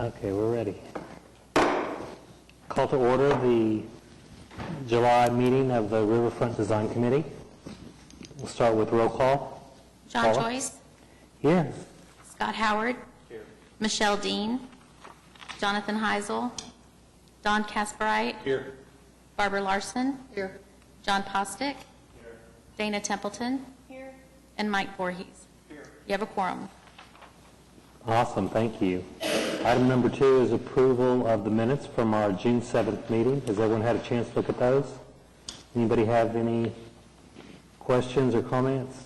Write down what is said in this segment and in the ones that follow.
Okay, we're ready. Call to order the July meeting of the Riverfront Design Committee. We'll start with roll call. John Paula? Joyce. Here. Scott Howard. Here. Michelle Dean. Jonathan Heisel. Don Kasperite. Here. Barbara Larson. Here. John Postick. Here. Dana Templeton. Here. And Mike Voorhees. Here. You have a quorum. Awesome, thank you. Item number 2 is approval of the minutes from our June 7th meeting. Has everyone had a chance to look at those? Anybody have any questions or comments?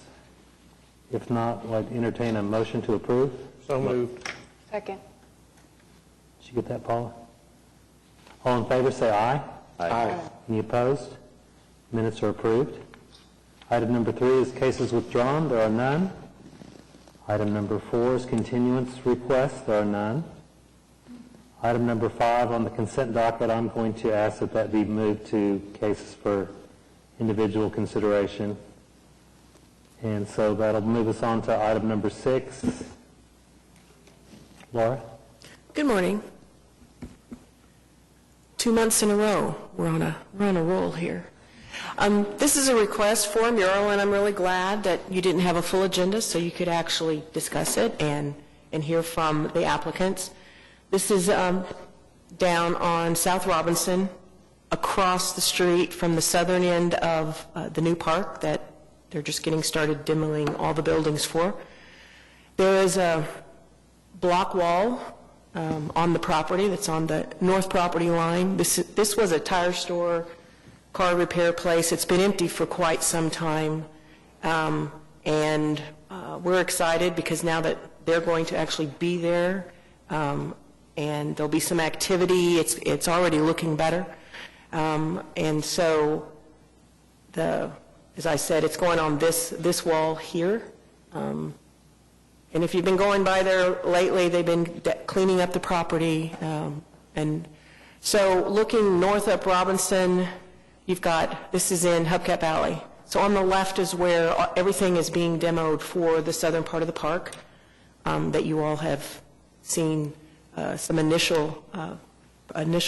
If not, I'd entertain a motion to approve. So moved. Second. Did you get that, Paula? All in favor, say aye. Aye. Any opposed? Minutes are approved. Item number 3 is cases withdrawn. There are none. Item number 4 is continuance requests. There are none. Item number 5 on the consent docket, I'm going to ask that that be moved to cases for individual consideration. And so that'll move us on to item number 6. Laura? Good morning. 2 months in a row, we're on a roll here. This is a request for a mural, and I'm really glad that you didn't have a full agenda so you could actually discuss it and hear from the applicants. This is down on South Robinson, across the street from the southern end of the new park that they're just getting started demoing all the buildings for. There is a block wall on the property that's on the north property line. This was a tire store, car repair place. It's been empty for quite some time, and we're excited because now that they're going to actually be there, and there'll be some activity. It's already looking better, and so as I said, it's going on this wall here. And if you've been going by there lately, they've been cleaning up the property, and so looking north up Robinson. You've got, this is in Hubcap Alley. So on the left is where everything is being demoed for the southern part of the park that you all have seen some initial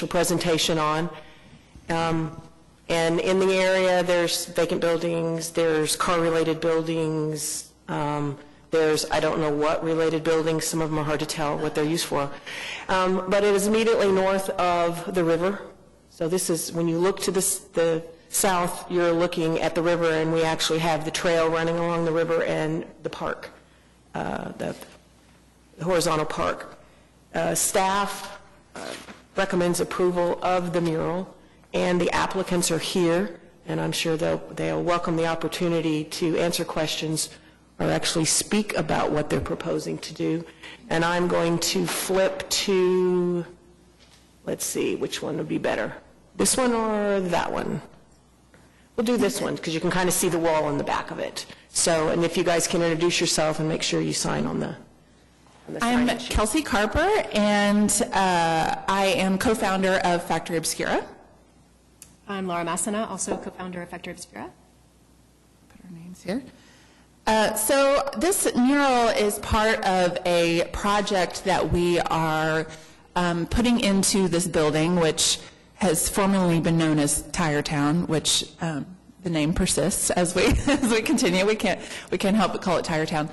presentation on. And in the area, there's vacant buildings, there's car-related buildings, there's I don't know what related buildings. Some of them are hard to tell what they're used for. But it is immediately north of the river. So this is, when you look to the south, you're looking at the river, and we actually have the trail running along the river and the park, the horizontal park. Staff recommends approval of the mural, and the applicants are here, and I'm sure they'll welcome the opportunity to answer questions or actually speak about what they're proposing to do. And I'm going to flip to, let's see, which one would be better? This one or that one? We'll do this one because you can kind of see the wall in the back of it. So, and if you guys can introduce yourself and make sure you sign on the I'm sign sheet. Kelsey Carper, and I am co-founder of Factory Obscura. I'm Laura Massena, also co-founder of Factory Obscura. Put our names here. So this mural is part of a project that we are putting into this building, which has formerly been known as Tire Town, which the name persists as we continue. We can't help but call it Tire Town.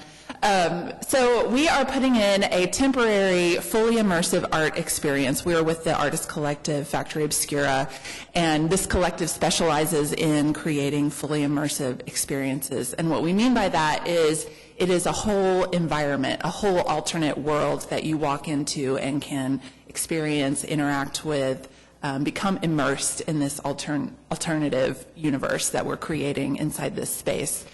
So we are putting in a temporary, fully immersive art experience. We are with the artist collective Factory Obscura, and this collective specializes in creating fully immersive experiences. And what we mean by that is it is a whole environment, a whole alternate world that you walk into and can experience, interact with, become immersed in this alternative universe that we're creating inside this space.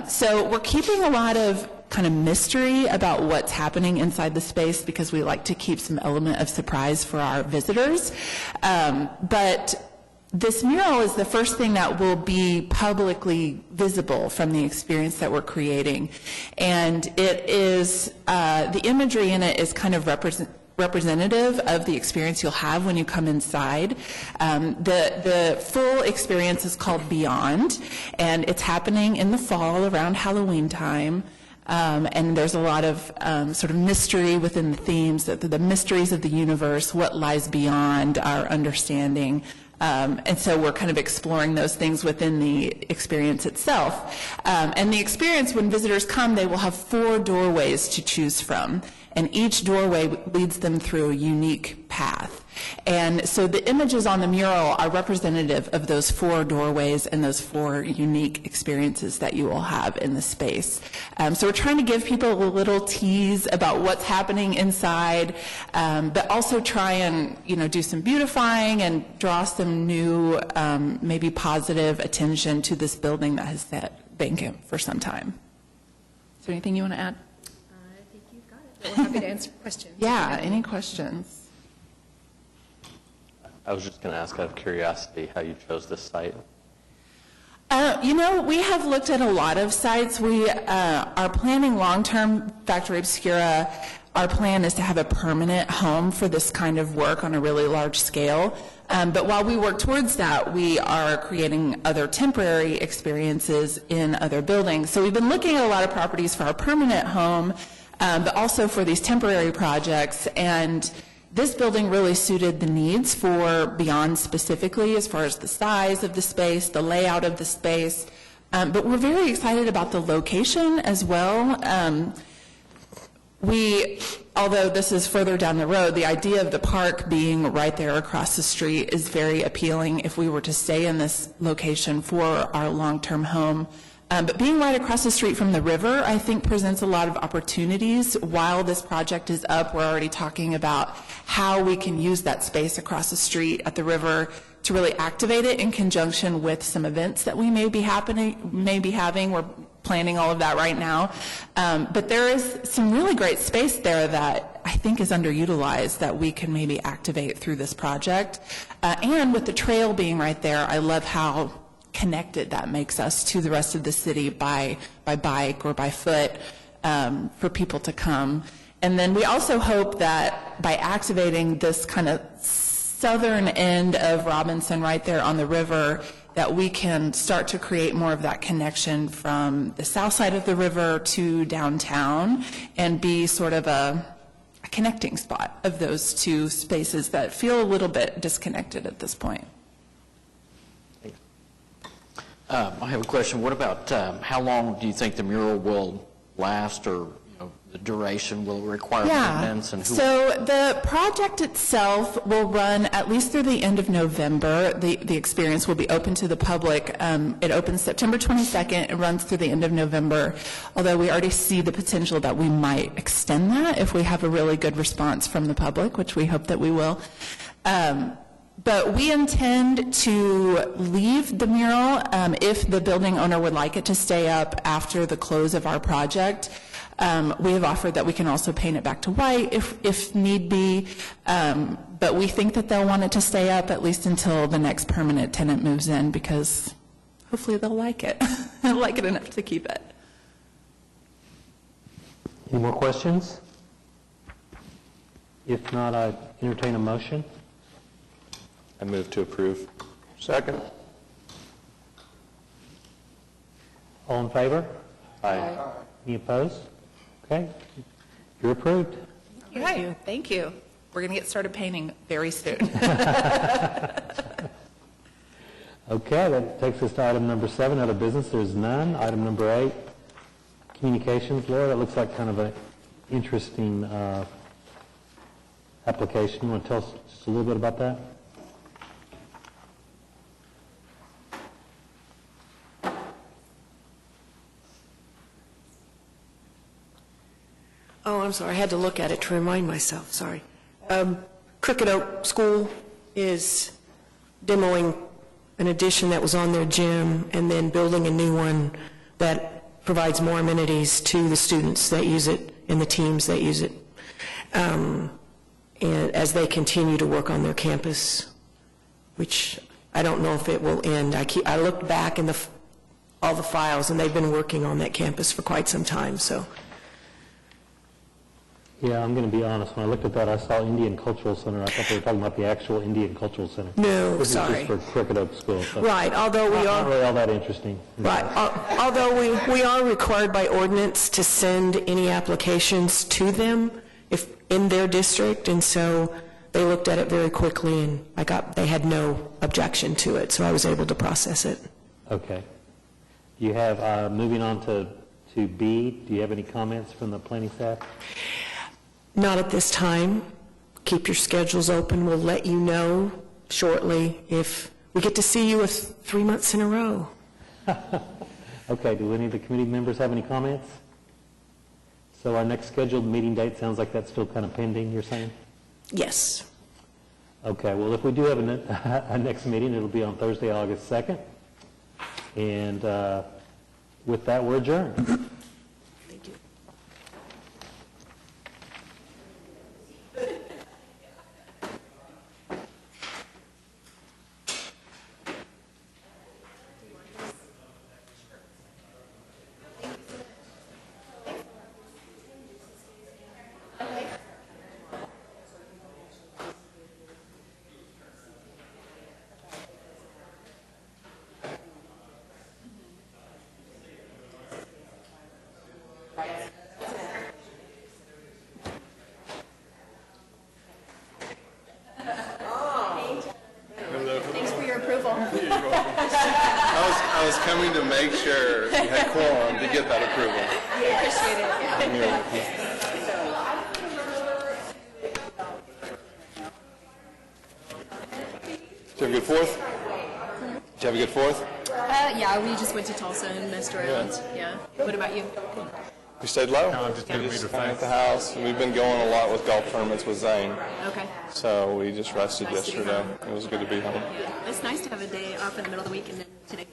So we're keeping a lot of kind of mystery about what's happening inside the space because we like to keep some element of surprise for our visitors. But this mural is the first thing that will be publicly visible from the experience that we're creating. And it is, the imagery in it is kind of representative of the experience you'll have when you come inside. The full experience is called Beyond, and it's happening in the fall around Halloween time. And there's a lot of sort of mystery within the themes, the mysteries of the universe, what lies beyond our understanding. And so we're kind of exploring those things within the experience itself. And the experience, when visitors come, they will have 4 doorways to choose from, and each doorway leads them through a unique path. And so the images on the mural are representative of those 4 doorways and those 4 unique experiences that you will have in the space. So we're trying to give people a little tease about what's happening inside, but also try and, do some beautifying and draw some new, maybe positive attention to this building that has sat vacant for some time. Is there anything you want to add? I think you've got it. We're happy to answer questions. Yeah, any questions? I was just going to ask out of curiosity how you chose this site. We have looked at a lot of sites. We are planning long-term Factory Obscura. Our plan is to have a permanent home for this kind of work on a really large scale. But while we work towards that, we are creating other temporary experiences in other buildings. So we've been looking at a lot of properties for our permanent home, but also for these temporary projects. And this building really suited the needs for Beyond specifically, as far as the size of the space, the layout of the space. But we're very excited about the location as well. Although this is further down the road, the idea of the park being right there across the street is very appealing if we were to stay in this location for our long-term home. But being right across the street from the river, I think, presents a lot of opportunities. While this project is up, we're already talking about how we can use that space across the street at the river to really activate it in conjunction with some events that we may be having. We're planning all of that right now. But there is some really great space there that I think is underutilized that we can maybe activate through this project. And with the trail being right there, I love how connected that makes us to the rest of the city by bike or by foot for people to come. And then we also hope that by activating this kind of southern end of Robinson right there on the river, that we can start to create more of that connection from the south side of the river to downtown and be sort of a connecting spot of those two spaces that feel a little bit disconnected at this point. I have a question. What about how long do you think the mural will last, or the duration will require maintenance? And So the project itself will run at least through the end of November. The experience will be open to the public. It opens September 22nd. It runs through the end of November, although we already see the potential that we might extend that if we have a really good response from the public, which we hope that we will. But we intend to leave the mural if the building owner would like it to stay up after the close of our project. We have offered that we can also paint it back to white if need be, but we think that they'll want it to stay up at least until the next permanent tenant moves in, because hopefully they'll like it. They'll like it enough to keep it. Any more questions? If not, I entertain a motion. I move to approve. Second. All in favor? Aye. Any opposed? Okay, you're approved. Thank you. We're going to get started painting very soon. Okay, that takes us to item number 7, out of business. There's none. Item number 8, communications. Laura, that looks like kind of an interesting application. You want to tell us just a little bit about that? Oh, I'm sorry. I had to look at it to remind myself. Sorry. Cricket Oak School is demoing an addition that was on their gym and then building a new one that provides more amenities to the students that use it and the teams that use it. And as they continue to work on their campus, which I don't know if it will end. I looked back in all the files, and they've been working on that campus for quite some time, so. Yeah, I'm going to be honest. When I looked at that, I saw Indian Cultural Center. I thought they were talking about the actual Indian Cultural Center. No, This sorry. is just for Cricket Oak School. So Right, although we not are, really all that interesting. right, although we are required by ordinance to send any applications to them if, in their district, and so they looked at it very quickly, and they had no objection to it, so I was able to process it. Okay. You have, moving on to B, do you have any comments from the planning staff? Not at this time. Keep your schedules open. We'll let you know shortly if we get to see you 3 months in a row. Okay, do any of the committee members have any comments? So our next scheduled meeting date sounds like that's still kind of pending, you're saying? Yes. Okay, well, if we do have a next meeting, it'll be on Thursday, August 2nd. And with that, we're adjourned. Thank you. Thanks for your approval. I was coming to make sure you had quorum to get that approval. Appreciate it. Did you have a good Fourth? Did you have a good Fourth? Yeah, we just went to Tulsa and messed around. Yeah. What about you? We stayed low. We just hung at the house. We've been going a lot with golf tournaments with Zane, Okay. so we just rested Nice to be yesterday. home. It was good to be home. Yeah. It's nice to have a day off in the middle of the week and then today.